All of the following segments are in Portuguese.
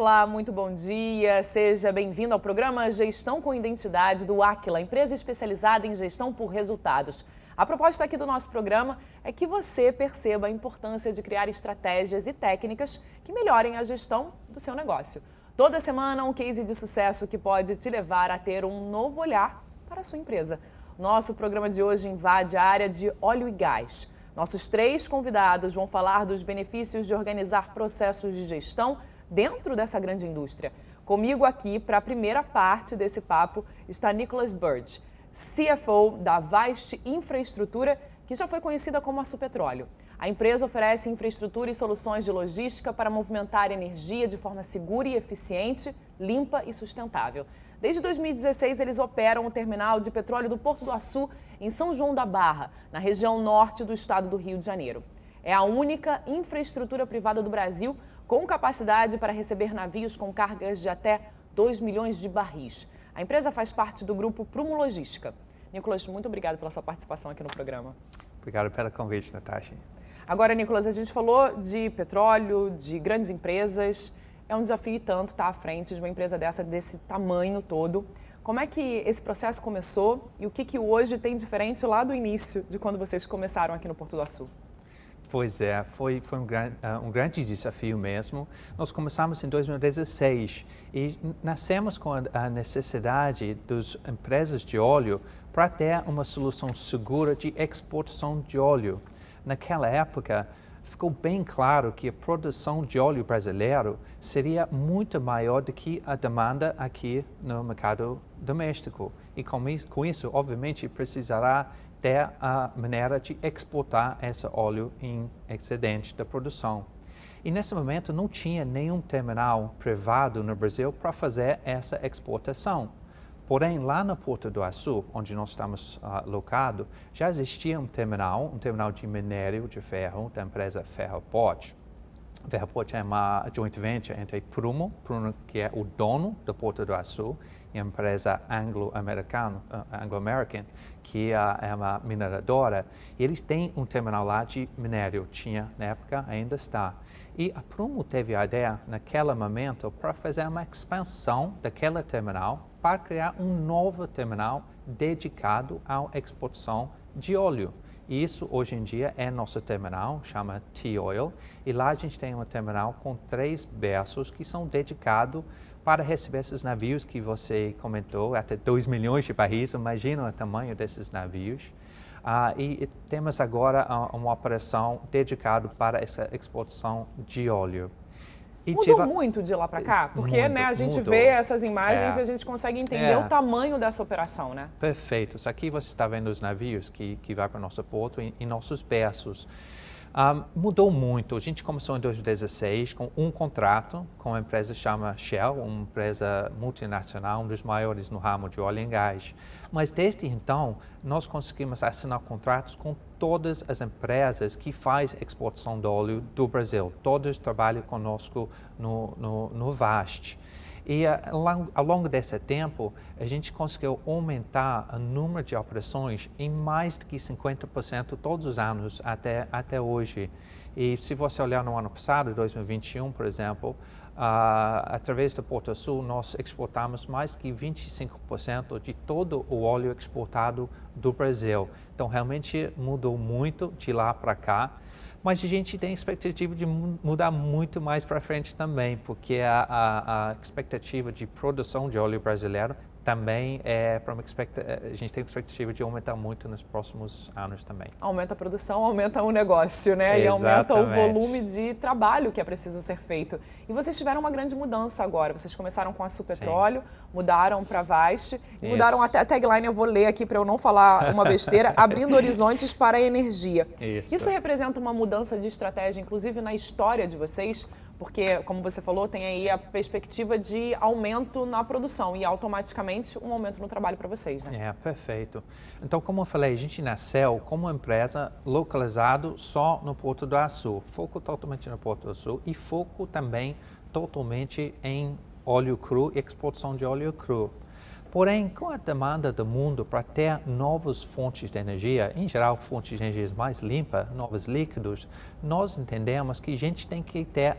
Olá, muito bom dia. Seja bem-vindo ao programa Gestão com Identidade do Aquila, empresa especializada em gestão por resultados. A proposta aqui do nosso programa é que você perceba a importância de criar estratégias e técnicas que melhorem a gestão do seu negócio. Toda semana um case de sucesso que pode te levar a ter um novo olhar para a sua empresa. Nosso programa de hoje invade a área de óleo e gás. Nossos 3 convidados vão falar dos benefícios de organizar processos de gestão dentro dessa grande indústria. Comigo aqui, para a primeira parte desse papo, está Nicholas Bird, CFO da Vast Infraestrutura, que já foi conhecida como a Supetróleo. A empresa oferece infraestrutura e soluções de logística para movimentar energia de forma segura e eficiente, limpa e sustentável. Desde 2016, eles operam o terminal de petróleo do Porto do Açu, em São João da Barra, na região norte do estado do Rio de Janeiro. É a única infraestrutura privada do Brasil com capacidade para receber navios com cargas de até 2 milhões de barris. A empresa faz parte do grupo Prumo Logística. Nicholas, muito obrigado pela sua participação aqui no programa. Obrigado pelo convite, Natasha. Agora, Nicholas, a gente falou de petróleo, de grandes empresas. É um desafio e tanto estar à frente de uma empresa desse tamanho todo. Como é que esse processo começou e o que hoje tem diferente lá do início de quando vocês começaram aqui no Porto do Açu? Pois é, foi um grande desafio mesmo. Nós começamos em 2016 e nascemos com a necessidade das empresas de óleo para ter uma solução segura de exportação de óleo. Naquela época, ficou bem claro que a produção de óleo brasileiro seria muito maior do que a demanda aqui no mercado doméstico. E com isso, obviamente, precisará ter a maneira de exportar esse óleo em excedente da produção. E nesse momento não tinha nenhum terminal privado no Brasil para fazer essa exportação. Porém, lá no Porto do Açu, onde nós estamos locados, já existia um terminal de minério de ferro da empresa Ferroport. Ferroport é uma joint venture entre Prumo, que é o dono do Porto do Açu, e a empresa Anglo-American, que é uma mineradora. E eles têm um terminal lá de minério, tinha na época, ainda está. E a Prumo teve a ideia, naquele momento, para fazer uma expansão daquele terminal para criar um novo terminal dedicado à exportação de óleo. E isso, hoje em dia, é nosso terminal, chama T-Oil. E lá a gente tem um terminal com 3 berços que são dedicados para receber esses navios que você comentou, até 2 milhões de barris. Imagina o tamanho desses navios. E temos agora uma operação dedicada para essa exportação de óleo. Mudou muito de lá para cá? Porque a gente vê essas imagens e a gente consegue entender o tamanho dessa operação, né? Perfeito. Aqui você está vendo os navios que vão para o nosso porto e nossos berços. Mudou muito. A gente começou em 2016 com um contrato com uma empresa chamada Shell, uma empresa multinacional, um dos maiores no ramo de óleo e gás. Mas desde então, nós conseguimos assinar contratos com todas as empresas que fazem exportação de óleo do Brasil. Todos trabalham conosco no Vast. E ao longo desse tempo, a gente conseguiu aumentar o número de operações em mais de 50% todos os anos até hoje. E se você olhar no ano passado, 2021, por exemplo, através do Porto Açu, nós exportamos mais de 25% de todo o óleo exportado do Brasil. Então, realmente mudou muito de lá para cá. Mas a gente tem expectativa de mudar muito mais para frente também, porque a expectativa de produção de óleo brasileiro também a gente tem expectativa de aumentar muito nos próximos anos também. Aumenta a produção, aumenta o negócio, né? Exatamente. E aumenta o volume de trabalho que é preciso ser feito. E vocês tiveram uma grande mudança agora. Vocês começaram com a Supetróleo, mudaram para a Vast, e mudaram até a tagline, eu vou ler aqui para eu não falar uma besteira, abrindo horizontes para a energia. Isso representa uma mudança de estratégia, inclusive na história de vocês? Porque, como você falou, tem aí a perspectiva de aumento na produção e automaticamente um aumento no trabalho para vocês, né? Perfeito. Então, como eu falei, a gente nasceu como uma empresa localizada só no Porto do Açu, foco totalmente no Porto do Açu e foco também totalmente em óleo cru e exportação de óleo cru. Porém, com a demanda do mundo para ter novas fontes de energia, em geral fontes de energia mais limpas, novos líquidos, nós entendemos que a gente tem que ter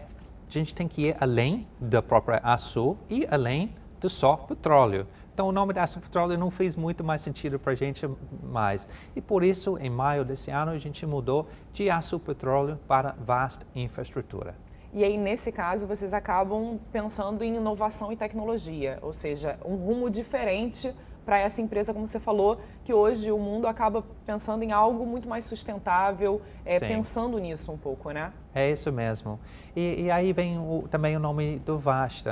gente tem que ir além da própria Açu e além do só petróleo. Então, o nome da Açu Petróleo não fez muito mais sentido para a gente mais. E por isso, em maio desse ano, a gente mudou de Açu Petróleo para Vast Infraestrutura. E aí, nesse caso, vocês acabam pensando em inovação e tecnologia, ou seja, um rumo diferente para essa empresa, como você falou, que hoje o mundo acaba pensando em algo muito mais sustentável, pensando nisso um pouco, né? É isso mesmo. E aí vem também o nome do Vast.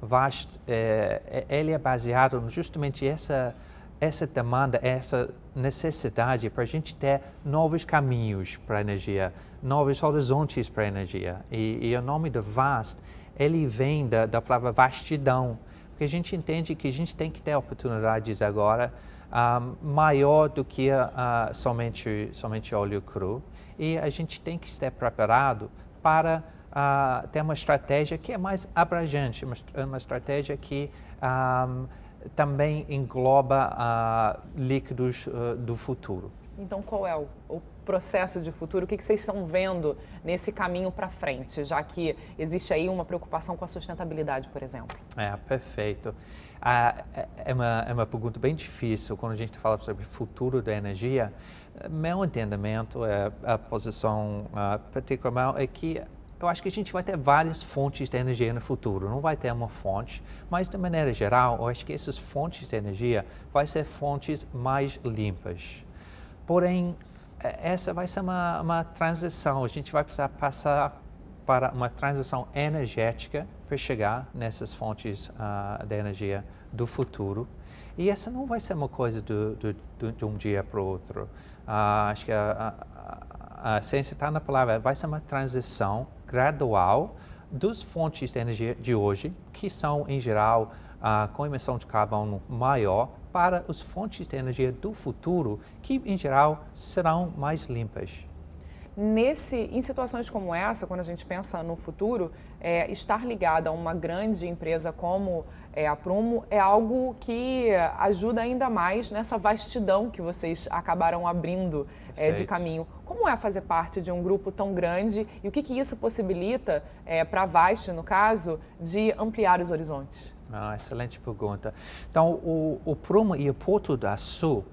Vast, ele é baseado justamente essa demanda, essa necessidade para a gente ter novos caminhos para a energia, novos horizontes para a energia. E o nome do Vast, ele vem da palavra vastidão, porque a gente entende que a gente tem que ter oportunidades agora maior do que somente óleo cru, e a gente tem que estar preparado para ter uma estratégia que é mais abrangente, uma estratégia que também engloba líquidos do futuro. Então, qual é o processo de futuro? O que vocês estão vendo nesse caminho para frente, já que existe aí uma preocupação com a sustentabilidade, por exemplo? Perfeito. É uma pergunta bem difícil quando a gente fala sobre o futuro da energia. Meu entendimento, a posição particular é que eu acho que a gente vai ter várias fontes de energia no futuro, não vai ter uma fonte, mas de maneira geral, eu acho que essas fontes de energia vão ser fontes mais limpas. Porém, essa vai ser uma transição, a gente vai precisar passar para uma transição energética para chegar nessas fontes de energia do futuro. E essa não vai ser uma coisa de um dia para o outro. Acho que a ciência está na palavra, vai ser uma transição gradual das fontes de energia de hoje, que são, em geral, com emissão de carbono maior, para as fontes de energia do futuro, que, em geral, serão mais limpas. Em situações como essa, quando a gente pensa no futuro, estar ligado a uma grande empresa como a Prumo é algo que ajuda ainda mais nessa vastidão que vocês acabaram abrindo de caminho. Como é fazer parte de um grupo tão grande e o que isso possibilita para a Vast, no caso, de ampliar os horizontes? Excelente pergunta. Então, o Prumo e o Porto do Açu,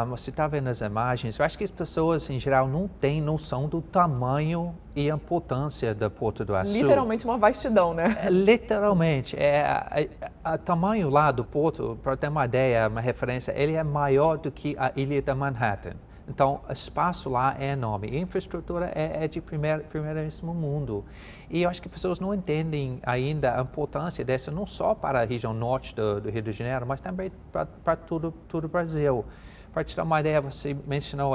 você está vendo as imagens, eu acho que as pessoas, em geral, não têm noção do tamanho e a importância do Porto do Açu. Literalmente uma vastidão, né? Literalmente. O tamanho lá do porto, para ter uma ideia, uma referência, ele é maior do que a ilha de Manhattan. Então, o espaço lá é enorme. A infraestrutura é de primeiríssimo mundo. E eu acho que as pessoas não entendem ainda a importância dessa, não só para a região norte do Rio de Janeiro, mas também para todo o Brasil. Para te dar uma ideia, você mencionou,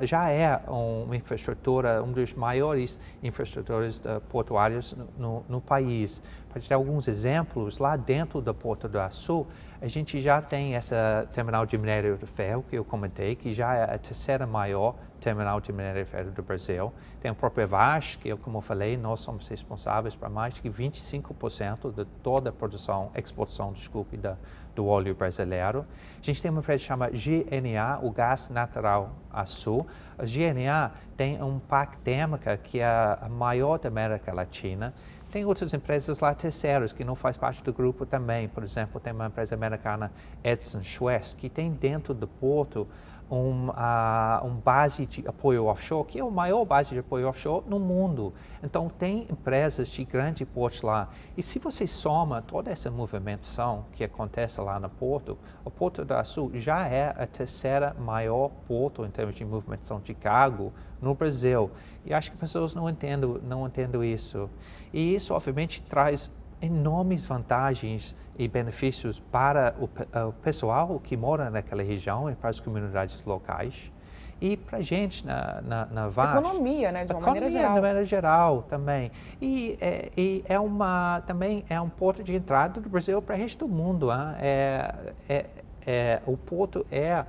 já é uma infraestrutura, um dos maiores infraestruturas portuários no país. Para te dar alguns exemplos, lá dentro do Porto do Açu, a gente já tem essa terminal de minério de ferro, que eu comentei, que já é a terceira maior terminal de minério de ferro do Brasil. Tem o próprio Vast, que, como eu falei, nós somos responsáveis por mais de 25% de toda a exportação do óleo brasileiro. A gente tem uma empresa que chama GNA, o Gás Natural Açu. A GNA tem um parque térmico que é a maior da América Latina. Tem outras empresas lá terceiras que não faz parte do grupo também. Por exemplo, tem uma empresa americana, Edson Schwest, que tem dentro do porto base de apoio offshore, que é a maior base de apoio offshore no mundo. Então, tem empresas de grande porte lá. E se você soma toda essa movimentação que acontece lá no porto, o Porto do Açu já é a terceira maior porto em termos de movimentação de cargo no Brasil. E acho que as pessoas não entendem isso. E isso, obviamente, traz enormes vantagens e benefícios para o pessoal que mora naquela região e para as comunidades locais e para a gente na Vast. Economia, né, de uma maneira geral. De maneira geral também. E também é um porto de entrada do Brasil para o resto do mundo. O porto é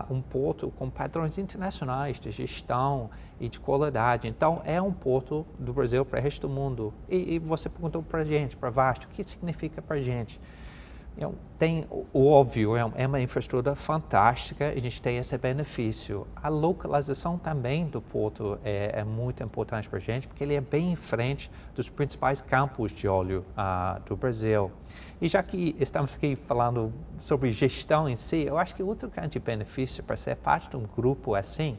um porto com padrões internacionais de gestão e de qualidade. Então, é um porto do Brasil para o resto do mundo. E você perguntou para a gente, para a Vast, o que significa para a gente? Tem o óbvio, é uma infraestrutura fantástica, a gente tem esse benefício. A localização também do porto é muito importante para a gente, porque ele é bem em frente dos principais campos de óleo do Brasil. E já que estamos aqui falando sobre gestão em si, eu acho que outro grande benefício para ser parte de um grupo assim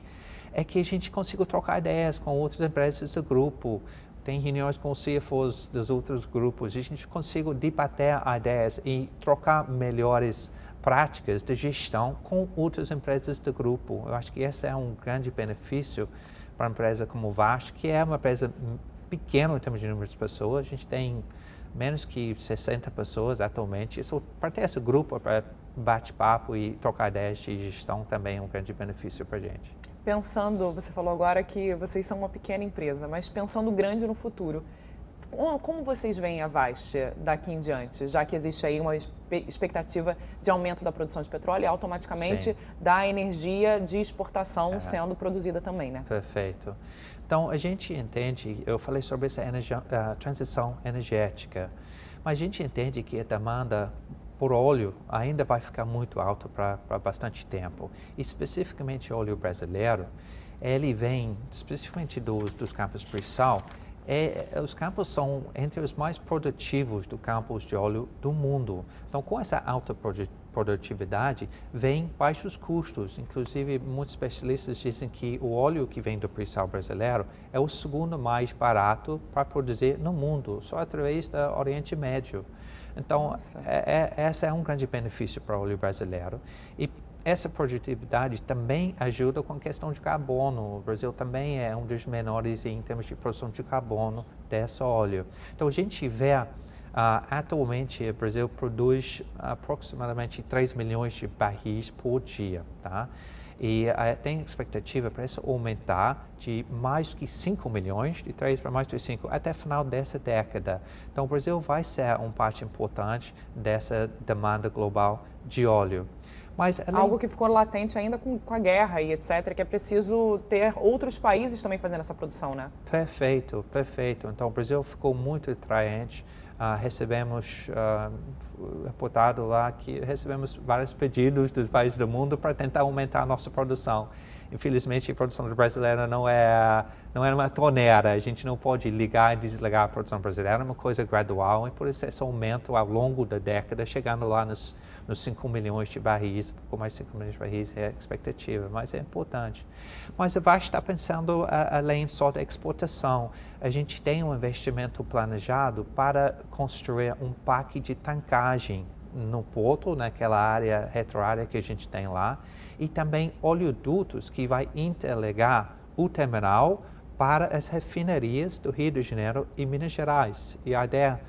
é que a gente consiga trocar ideias com outras empresas do grupo. Tem reuniões com os CFOs dos outros grupos, a gente consegue debater ideias e trocar melhores práticas de gestão com outras empresas do grupo. Eu acho que esse é um grande benefício para uma empresa como o Vast, que é uma empresa pequena em termos de número de pessoas. A gente tem menos que 60 pessoas atualmente. Isso, para ter esse grupo, para bate-papo e trocar ideias de gestão, também é um grande benefício para a gente. Pensando, você falou agora que vocês são uma pequena empresa, mas pensando grande no futuro, como vocês veem a Vast daqui em diante, já que existe aí uma expectativa de aumento da produção de petróleo e automaticamente Sim. da energia de exportação sendo produzida também, né? Perfeito. Então, a gente entende, eu falei sobre essa transição energética, mas a gente entende que a demanda por óleo ainda vai ficar muito alto para bastante tempo. E especificamente o óleo brasileiro, ele vem especificamente dos campos pre-sal. Os campos são entre os mais produtivos dos campos de óleo do mundo. Então, com essa alta produtividade, vem baixos custos. Inclusive, muitos especialistas dizem que o óleo que vem do pre-sal brasileiro é o segundo mais barato para produzir no mundo, só através do Oriente Médio. Então, esse é um grande benefício para o óleo brasileiro. E essa produtividade também ajuda com a questão de carbono. O Brasil também é um dos menores em termos de produção de carbono desse óleo. Então, a gente vê, atualmente, o Brasil produz aproximadamente 3 milhões de barris por dia, tá? E tem expectativa para isso aumentar de mais que 5 milhões, de 3 para mais de 5, até o final dessa década. Então, o Brasil vai ser uma parte importante dessa demanda global de óleo. Mas algo que ficou latente ainda com a guerra e etc., que é preciso ter outros países também fazendo essa produção, né? Perfeito, perfeito. Então, o Brasil ficou muito atraente. Recebemos, reportado lá, que recebemos vários pedidos dos países do mundo para tentar aumentar a nossa produção. Infelizmente, a produção brasileira não é uma torneira. A gente não pode ligar e desligar a produção brasileira, é uma coisa gradual, e por isso esse aumento ao longo da década, chegando lá nos 5 milhões de barris, pouco mais de 5 milhões de barris é a expectativa, mas é importante. Mas a Vast está pensando além só da exportação. A gente tem um investimento planejado para construir um parque de tankagem no porto, naquela área retroárea que a gente tem lá, e também oleodutos que vai interligar o terminal para as refinarias do Rio de Janeiro e Minas Gerais. E a ideia,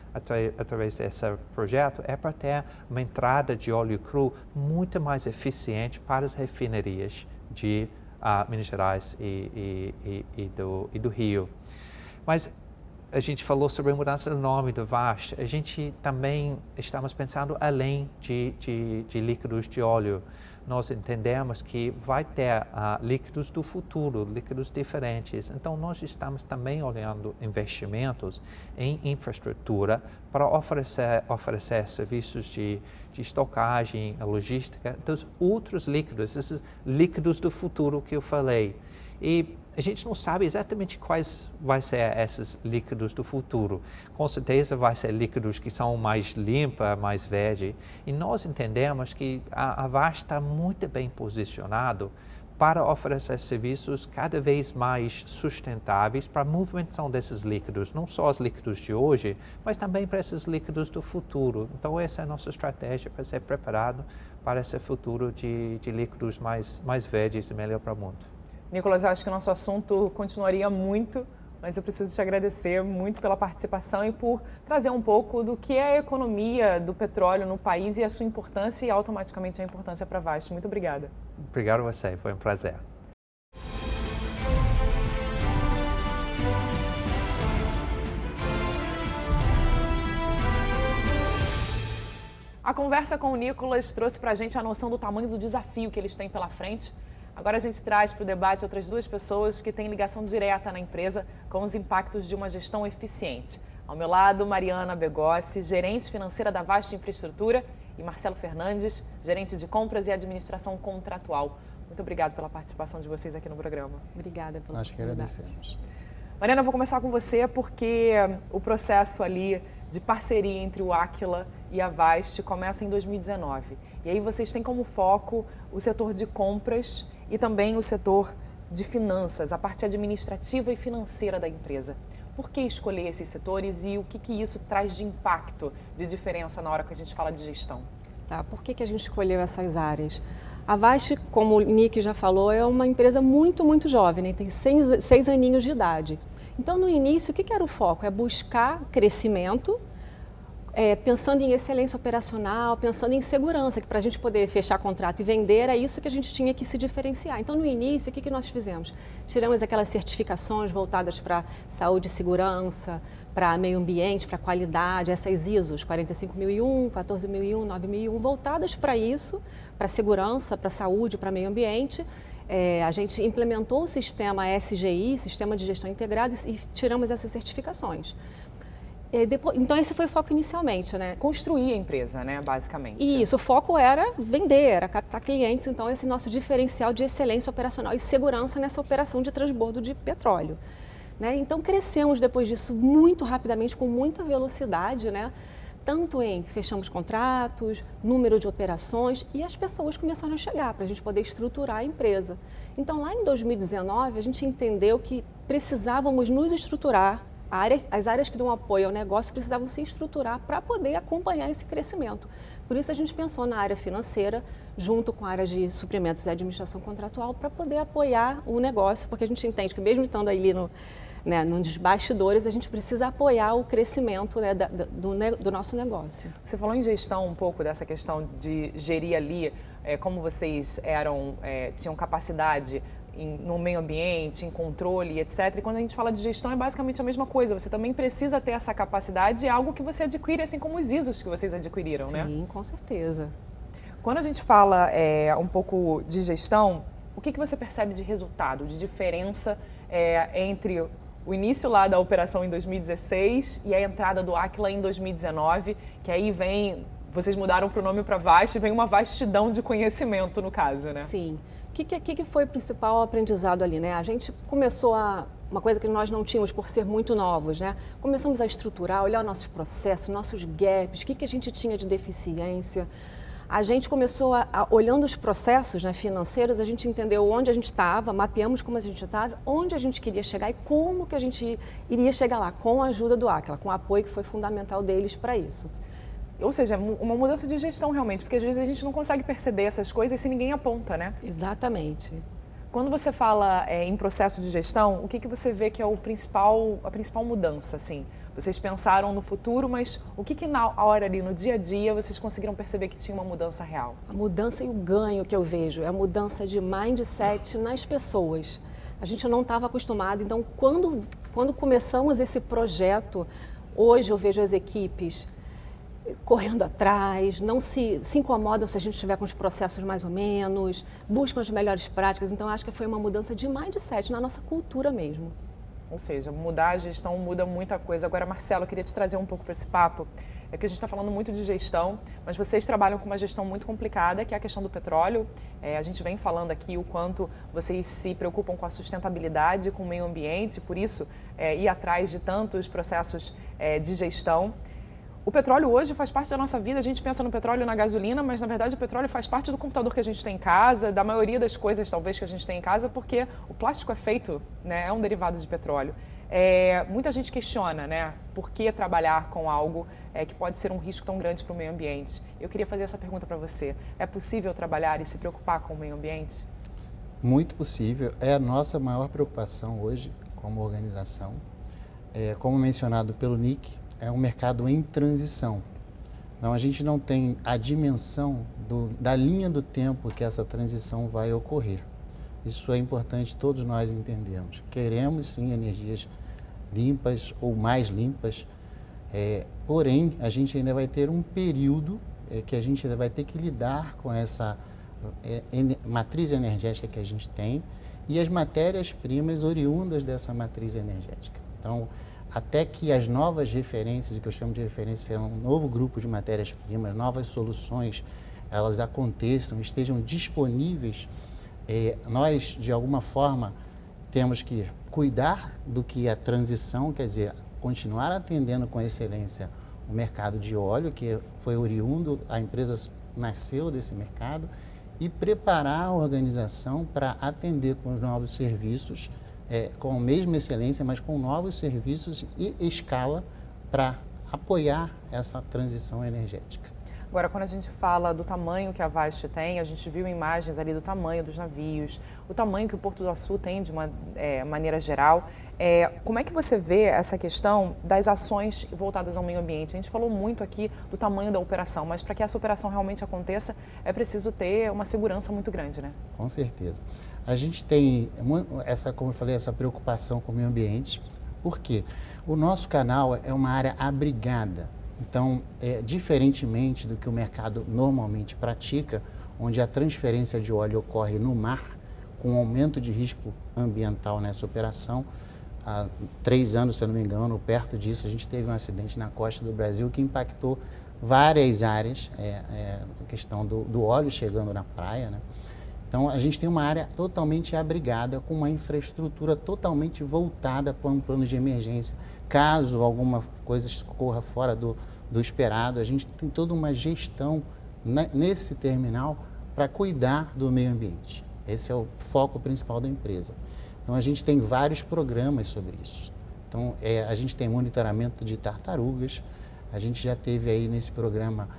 através desse projeto, é para ter uma entrada de óleo cru muito mais eficiente para as refinarias de Minas Gerais e do Rio. Mas a gente falou sobre a mudança do nome do Vast. A gente também estamos pensando além de líquidos de óleo. Nós entendemos que vai ter líquidos do futuro, líquidos diferentes. Então, nós estamos também olhando investimentos em infraestrutura para oferecer serviços de estocagem, logística dos outros líquidos, esses líquidos do futuro que eu falei. E a gente não sabe exatamente quais vai ser esses líquidos do futuro. Com certeza vai ser líquidos que são mais limpos, mais verdes. E nós entendemos que a Vast está muito bem posicionado para oferecer serviços cada vez mais sustentáveis para a movimentação desses líquidos, não só os líquidos de hoje, mas também para esses líquidos do futuro. Então, essa é a nossa estratégia para ser preparado para esse futuro de líquidos mais verdes e melhor para o mundo. Nicolas, eu acho que o nosso assunto continuaria muito, mas eu preciso te agradecer muito pela participação e por trazer um pouco do que é a economia do petróleo no país e a sua importância e automaticamente a importância para a Vast. Muito obrigada. Obrigado a você, foi um prazer. A conversa com o Nicolas trouxe para a gente a noção do tamanho do desafio que eles têm pela frente. Agora a gente traz para o debate outras duas pessoas que têm ligação direta na empresa com os impactos de uma gestão eficiente. Ao meu lado, Mariana Begossi, gerente financeira da Vast Infraestrutura, e Marcelo Fernandes, gerente de compras e administração contratual. Muito obrigada pela participação de vocês aqui no programa. Obrigada pela Nós que agradecemos. Mariana, eu vou começar com você porque o processo ali de parceria entre o Aquila e a Vast começa em 2019. E aí vocês têm como foco o setor de compras e também o setor de finanças, a parte administrativa e financeira da empresa. Por que escolher esses setores e o que isso traz de impacto, de diferença na hora que a gente fala de gestão? Tá, por que a gente escolheu essas áreas? A Vast, como o Nick já falou, é uma empresa muito jovem, né? Tem 6 aninhos de idade. Então, no início, o que era o foco? É buscar crescimento, pensando em excelência operacional, pensando em segurança, que para a gente poder fechar contrato e vender, era isso que a gente tinha que se diferenciar. Então, no início, o que nós fizemos? Tiramos aquelas certificações voltadas para saúde e segurança, para meio ambiente, para qualidade, essas ISOs 45001, 14001, 9001, voltadas para isso, para segurança, para saúde, para meio ambiente. A gente implementou o sistema SGI, Sistema de Gestão Integrado, e tiramos essas certificações. Então, esse foi o foco inicialmente, né? Construir a empresa, né, basicamente. Isso, o foco era vender, era captar clientes, então esse nosso diferencial de excelência operacional e segurança nessa operação de transbordo de petróleo. Né? Então, crescemos depois disso muito rapidamente, com muita velocidade, né? Tanto em fechamos contratos, número de operações, e as pessoas começaram a chegar para a gente poder estruturar a empresa. Então, lá em 2019, a gente entendeu que precisávamos nos estruturar, as áreas que dão apoio ao negócio precisavam se estruturar para poder acompanhar esse crescimento. Por isso, a gente pensou na área financeira, junto com a área de suprimentos e administração contratual, para poder apoiar o negócio, porque a gente entende que mesmo estando ali nos bastidores, a gente precisa apoiar o crescimento, né, do nosso negócio. Você falou em gestão um pouco dessa questão de gerir ali, como vocês tinham capacidade no meio ambiente, em controle, etc. E quando a gente fala de gestão é basicamente a mesma coisa. Você também precisa ter essa capacidade, é algo que você adquire, assim como os ISOs que vocês adquiriram, Sim, né? Sim, com certeza. Quando a gente fala um pouco de gestão, o que você percebe de resultado, de diferença entre o início lá da operação em 2016 e a entrada do Aquila em 2019, que aí vocês mudaram para o nome para Vast, vem uma vastidão de conhecimento no caso, né? Sim. O que foi o principal aprendizado ali, né? A gente começou uma coisa que nós não tínhamos por ser muito novos, né? Começamos a estruturar, olhar nossos processos, nossos gaps, o que a gente tinha de deficiência. A gente começou olhando os processos, né, financeiros, a gente entendeu onde a gente estava, mapeamos como a gente estava, onde a gente queria chegar e como que a gente iria chegar lá, com a ajuda do Aquila, com o apoio que foi fundamental deles para isso. Ou seja, uma mudança de gestão realmente, porque às vezes a gente não consegue perceber essas coisas se ninguém aponta, né? Exatamente. Quando você fala em processo de gestão, o que você vê que é a principal mudança, assim? Vocês pensaram no futuro, mas o que na hora ali, no dia a dia, vocês conseguiram perceber que tinha uma mudança real? A mudança e o ganho que eu vejo é a mudança de mindset nas pessoas. A gente não estava acostumado, então quando começamos esse projeto, hoje eu vejo as equipes correndo atrás, não se incomodam se a gente estiver com os processos mais ou menos, buscam as melhores práticas. Então, acho que foi uma mudança de mindset na nossa cultura mesmo. Ou seja, mudar a gestão muda muita coisa. Agora, Marcelo, eu queria te trazer um pouco para esse papo. É que a gente está falando muito de gestão, mas vocês trabalham com uma gestão muito complicada, que é a questão do petróleo. A gente vem falando aqui o quanto vocês se preocupam com a sustentabilidade, com o meio ambiente, por isso ir atrás de tantos processos de gestão. O petróleo hoje faz parte da nossa vida, a gente pensa no petróleo e na gasolina, mas na verdade o petróleo faz parte do computador que a gente tem em casa, da maioria das coisas talvez que a gente tem em casa, porque o plástico é feito, né, é um derivado de petróleo. Muita gente questiona, né, por que trabalhar com algo que pode ser um risco tão grande para o meio ambiente. Eu queria fazer essa pergunta para você. É possível trabalhar e se preocupar com o meio ambiente? Muito possível. É a nossa maior preocupação hoje como organização. Como mencionado pelo Nick, é um mercado em transição. Então, a gente não tem a dimensão da linha do tempo que essa transição vai ocorrer. Isso é importante todos nós entendermos. Queremos, sim, energias limpas ou mais limpas, porém, a gente ainda vai ter um período que a gente ainda vai ter que lidar com essa matriz energética que a gente tem e as matérias-primas oriundas dessa matriz energética. Então, até que as novas referências, o que eu chamo de referência, é um novo grupo de matérias-primas, novas soluções, elas aconteçam, estejam disponíveis, nós, de alguma forma, temos que cuidar do que é a transição, quer dizer, continuar atendendo com excelência o mercado de óleo, que foi oriundo, a empresa nasceu desse mercado, e preparar a organização para atender com os novos serviços, com a mesma excelência, mas com novos serviços e escala para apoiar essa transição energética. Agora, quando a gente fala do tamanho que a Vasti tem, a gente viu imagens ali do tamanho dos navios, o tamanho que o Porto do Açu tem de uma maneira geral. Como é que você vê essa questão das ações voltadas ao meio ambiente? A gente falou muito aqui do tamanho da operação, mas para que essa operação realmente aconteça, é preciso ter uma segurança muito grande, né? Com certeza. A gente tem, como eu falei, essa preocupação com o meio ambiente, porque o nosso canal é uma área abrigada. Então, diferentemente do que o mercado normalmente pratica, onde a transferência de óleo ocorre no mar, com um aumento de risco ambiental nessa operação, há 3 anos, se eu não me engano, perto disso, a gente teve um acidente na costa do Brasil que impactou várias áreas, a questão do óleo chegando na praia, né? Então, a gente tem uma área totalmente abrigada, com uma infraestrutura totalmente voltada para um plano de emergência. Caso alguma coisa corra fora do esperado, a gente tem toda uma gestão nesse terminal para cuidar do meio ambiente. Esse é o foco principal da empresa. Então, a gente tem vários programas sobre isso. Então, a gente tem monitoramento de tartarugas, a gente já teve aí nesse programa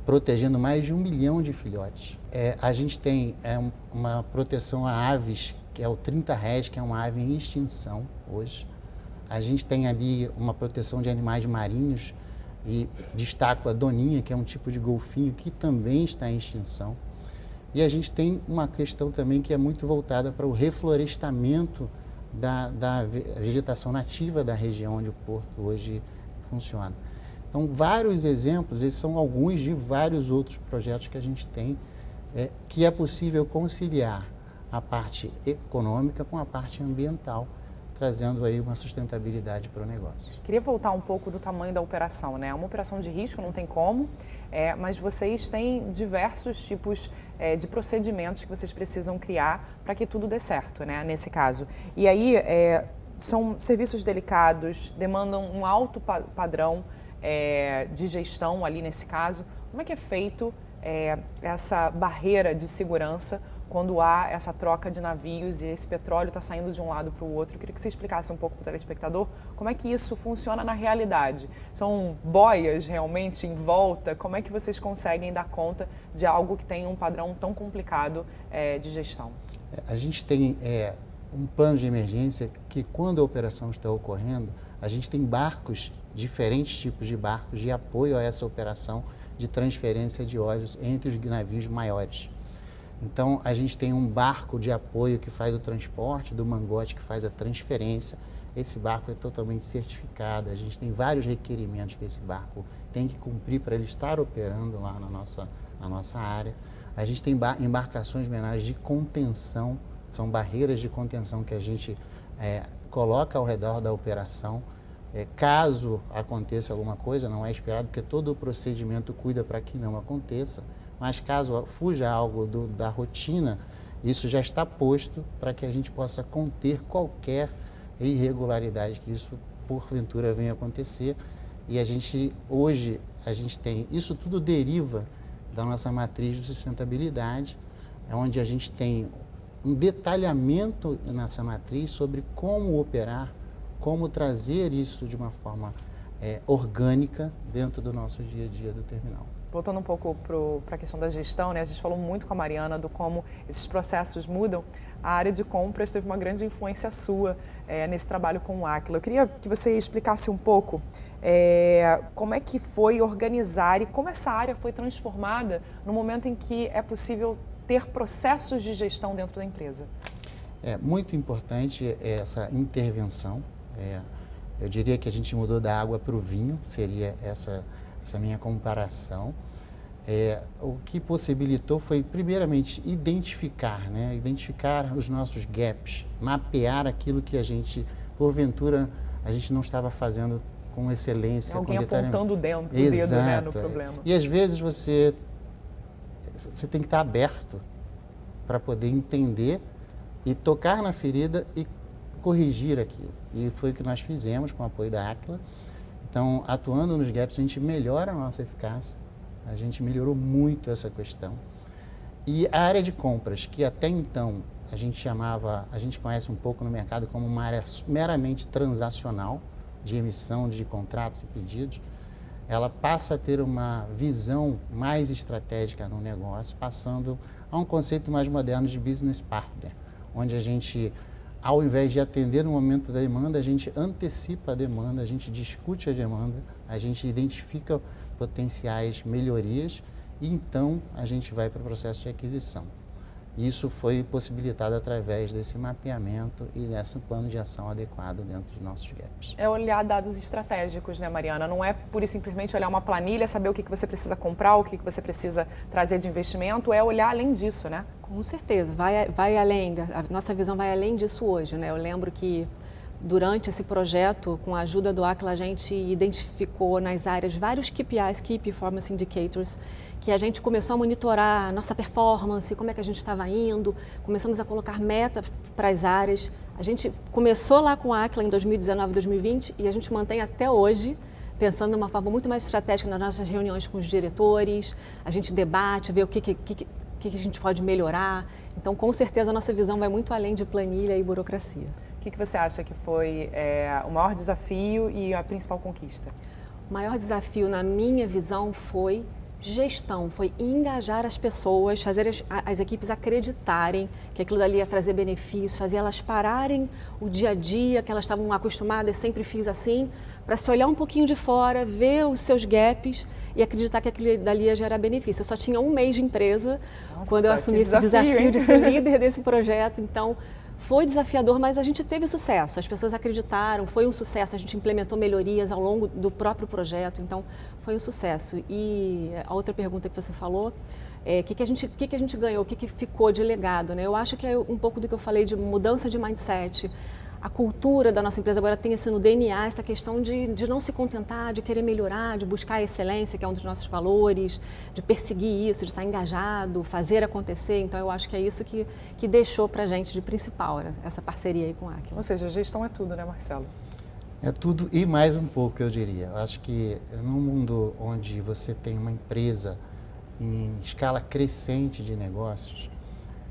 protegendo mais de 1 milhão de filhotes. A gente tem uma proteção a aves, que é o 30 Res, que é uma ave em extinção hoje. A gente tem ali uma proteção de animais marinhos, e destaco a doninha, que é um tipo de golfinho que também está em extinção. E a gente tem uma questão também que é muito voltada para o reflorestamento da vegetação nativa da região onde o porto hoje funciona. Então, vários exemplos, esses são alguns de vários outros projetos que a gente tem, que é possível conciliar a parte econômica com a parte ambiental, trazendo aí uma sustentabilidade para o negócio. Queria voltar um pouco do tamanho da operação, né? É uma operação de risco, não tem como, mas vocês têm diversos tipos de procedimentos que vocês precisam criar para que tudo dê certo, né? Nesse caso. E aí, são serviços delicados, demandam um alto padrão de gestão ali nesse caso. Como é que é feito essa barreira de segurança quando há essa troca de navios e esse petróleo está saindo de um lado para o outro? Eu queria que você explicasse um pouco para o telespectador como é que isso funciona na realidade. São boias realmente em volta? Como é que vocês conseguem dar conta de algo que tem um padrão tão complicado de gestão? A gente tem um plano de emergência que, quando a operação está ocorrendo, a gente tem barcos, diferentes tipos de barcos de apoio a essa operação de transferência de óleos entre os navios maiores. Então, a gente tem um barco de apoio que faz o transporte, do mangote que faz a transferência. Esse barco é totalmente certificado, a gente tem vários requerimentos que esse barco tem que cumprir para ele estar operando lá na nossa área. A gente tem embarcações menores de contenção, são barreiras de contenção que a gente coloca ao redor da operação. Caso aconteça alguma coisa, não é esperado, porque todo o procedimento cuida para que não aconteça. Mas caso fuja algo da rotina, isso já está posto para que a gente possa conter qualquer irregularidade que isso, porventura, venha acontecer. E hoje, isso tudo deriva da nossa matriz de sustentabilidade, onde a gente tem um detalhamento nessa matriz sobre como operar, como trazer isso de uma forma orgânica dentro do nosso dia a dia do terminal. Voltando um pouco para a questão da gestão, né? A gente falou muito com a Mariana do como esses processos mudam. A área de compras teve uma grande influência sua nesse trabalho com o Aquila. Eu queria que você explicasse um pouco como é que foi organizar e como essa área foi transformada no momento em que é possível ter processos de gestão dentro da empresa. É muito importante essa intervenção. Eu diria que a gente mudou da água para o vinho, seria essa minha comparação. O que possibilitou foi, primeiramente, identificar os nossos gaps, mapear aquilo que a gente, porventura, a gente não estava fazendo com excelência. Alguém com apontando o dedo, né, no problema. E às vezes você tem que estar aberto para poder entender e tocar na ferida e corrigir aquilo. E foi o que nós fizemos com o apoio da Aquila. Então, atuando nos gaps, a gente melhora a nossa eficácia, a gente melhorou muito essa questão. E a área de compras, que até então a gente conhece um pouco no mercado como uma área meramente transacional, de emissão de contratos e pedidos, ela passa a ter uma visão mais estratégica no negócio, passando a um conceito mais moderno de business partner, onde a gente, ao invés de atender no momento da demanda, a gente antecipa a demanda, a gente discute a demanda, a gente identifica potenciais melhorias e então a gente vai para o processo de aquisição. Isso foi possibilitado através desse mapeamento e desse plano de ação adequado dentro dos nossos gaps. É olhar dados estratégicos, né, Mariana? Não é pura e simplesmente olhar uma planilha, saber o que você precisa comprar, o que você precisa trazer de investimento, é olhar além disso, né? Com certeza, vai além, a nossa visão vai além disso hoje, né? Eu lembro que durante esse projeto, com a ajuda do Aquila, a gente identificou nas áreas vários KPIs, Key Performance Indicators, que a gente começou a monitorar a nossa performance, como é que a gente estava indo, começamos a colocar metas para as áreas. A gente começou lá com a Aquila em 2019, 2020 e a gente mantém até hoje, pensando de uma forma muito mais estratégica nas nossas reuniões com os diretores, a gente debate, vê o que a gente pode melhorar. Então, com certeza, a nossa visão vai muito além de planilha e burocracia. O que você acha que foi o maior desafio e a principal conquista? O maior desafio, na minha visão, foi gestão, foi engajar as pessoas, fazer as equipes acreditarem que aquilo dali ia trazer benefícios, fazer elas pararem o dia a dia, que elas estavam acostumadas, sempre fiz assim, para se olhar um pouquinho de fora, ver os seus gaps e acreditar que aquilo dali ia gerar benefício. Eu só tinha 1 mês de empresa. Nossa, quando eu assumi esse desafio de ser líder desse projeto, então foi desafiador, mas a gente teve sucesso, as pessoas acreditaram, foi um sucesso, a gente implementou melhorias ao longo do próprio projeto, então foi um sucesso. E a outra pergunta que você falou, o que a gente ganhou, o que ficou de legado, né? Eu acho que é um pouco do que eu falei de mudança de mindset. A cultura da nossa empresa agora tem assim no DNA essa questão de não se contentar, de querer melhorar, de buscar a excelência, que é um dos nossos valores, de perseguir isso, de estar engajado, fazer acontecer. Então, eu acho que é isso que deixou para a gente de principal, né? Essa parceria aí com a Aquila. Ou seja, gestão é tudo, né, Marcelo? É tudo e mais um pouco, eu diria. Eu acho que num mundo onde você tem uma empresa em escala crescente de negócios,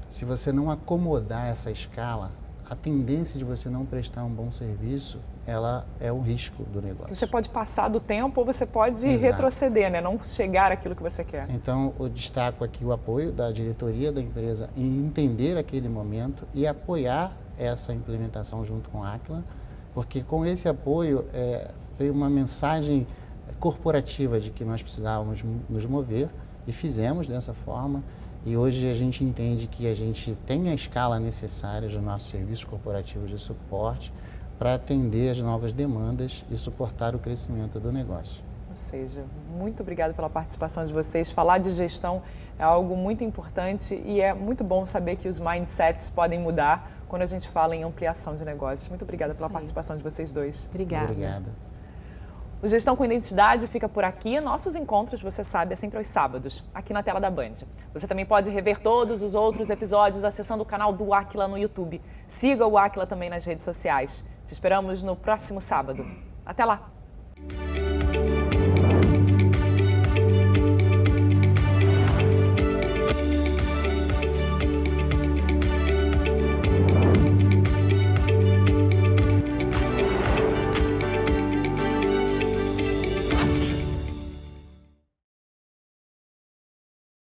se você não acomodar essa escala, a tendência de você não prestar um bom serviço, ela é um risco do negócio. Você pode passar do tempo ou você pode Exato. Retroceder, né? Não chegar àquilo que você quer. Então, eu destaco aqui o apoio da diretoria da empresa em entender aquele momento e apoiar essa implementação junto com a Aquila, porque com esse apoio veio uma mensagem corporativa de que nós precisávamos nos mover e fizemos dessa forma. E hoje a gente entende que a gente tem a escala necessária dos nossos serviços corporativos de suporte para atender as novas demandas e suportar o crescimento do negócio. Ou seja, muito obrigada pela participação de vocês. Falar de gestão é algo muito importante e é muito bom saber que os mindsets podem mudar quando a gente fala em ampliação de negócios. Muito obrigada pela participação de vocês dois. Obrigada. Obrigada. O Gestão com Identidade fica por aqui. Nossos encontros, você sabe, é sempre aos sábados, aqui na tela da Band. Você também pode rever todos os outros episódios acessando o canal do Aquila no YouTube. Siga o Aquila também nas redes sociais. Te esperamos no próximo sábado. Até lá!